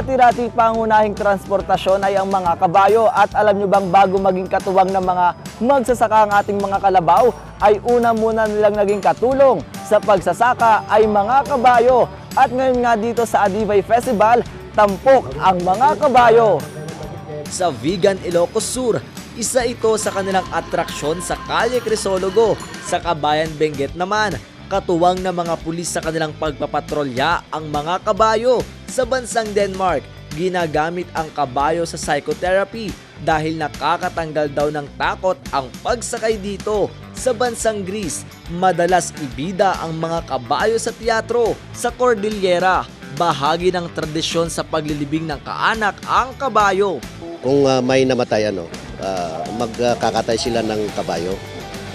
dati-dati pangunahing transportasyon ay ang mga kabayo. At alam nyo bang bago maging katuwang ng mga magsasaka ang ating mga kalabaw, ay una muna nilang naging katulong sa pagsasaka ay mga kabayo. At ngayon nga dito sa Adivay Festival, tampok ang mga kabayo. Sa Vigan, Ilocos Sur, isa ito sa kanilang atraksyon sa Kalye Crisologo. Sa Kabayan, Benguet naman, katuwang na mga pulis sa kanilang pagpapatrolya ang mga kabayo. Sa bansang Denmark, ginagamit ang kabayo sa psychotherapy dahil nakakatanggal daw ng takot ang pagsakay dito. Sa bansang Greece, madalas ibida ang mga kabayo sa teatro. Sa Cordillera, bahagi ng tradisyon sa paglilibing ng kaanak ang kabayo. Kung may namatay, magkakatay sila ng kabayo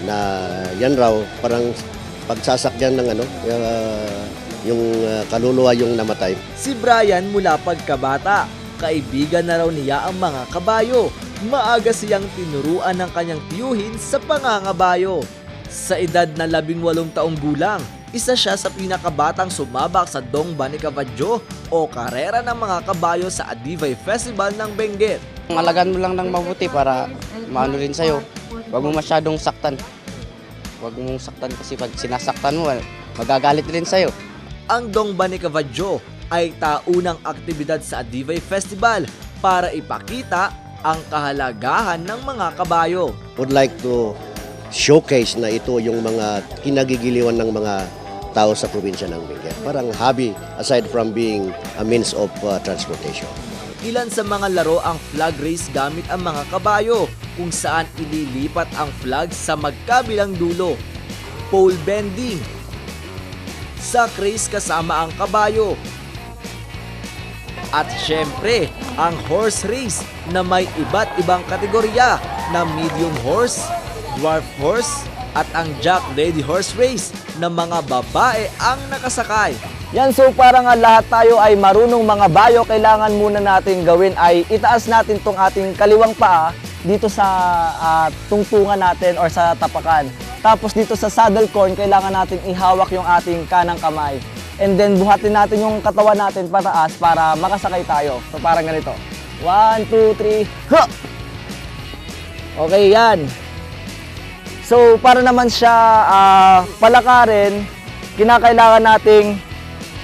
na yan raw parang pagsasakyan ng yung kaluluwa yung namatay. Si Brian mula pagkabata, kaibigan na raw niya ang mga kabayo. Maaga siyang tinuruan ng kanyang tiyuhin sa pangangabayo. Sa edad na 18 taong gulang, isa siya sa pinakabatang sumabak sa Dong Bani Cavallo o karera ng mga kabayo sa Adivay Festival ng Benguet. Alagaan mo lang ng mabuti para maano rin sa'yo. Huwag mo masyadong saktan. Huwag mong saktan kasi pag sinasaktan mo, magagalit rin sa'yo. Ang Dong Bani Cavallo ay taunang aktibidad sa Adivay Festival para ipakita ang kahalagahan ng mga kabayo. Would like to showcase na ito yung mga kinagigiliwan ng mga tao sa probinsya ng Benguet. Parang hobby aside from being a means of transportation. Ilan sa mga laro ang flag race gamit ang mga kabayo kung saan ililipat ang flag sa magkabilang dulo. Pole bending. Sack race kasama ang kabayo. At syempre, ang horse race na may iba't ibang kategorya na medium horse, dwarf horse, at ang Jack Lady Horse Race na mga babae ang nakasakay. Yan, so para nga lahat tayo ay marunong mga bayo, kailangan muna natin gawin ay itaas natin tong ating kaliwang paa dito sa tungtungan natin or sa tapakan. Tapos dito sa saddle corn, kailangan natin ihawak yung ating kanang kamay. And then buhatin natin yung katawan natin pataas para makasakay tayo. So parang ganito. 1, 2, 3, ha! Okay, yan. So para naman siya palakarin, kinakailangan nating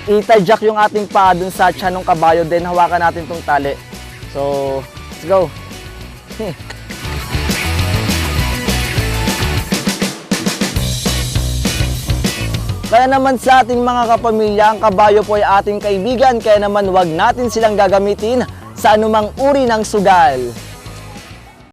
itajak yung ating paa dun sa tiyan ng kabayo, then hawakan natin tong tali. So, let's go. Kaya naman sa ating mga kapamilya, ang kabayo po ay ating kaibigan, kaya naman wag natin silang gagamitin sa anumang uri ng sugal.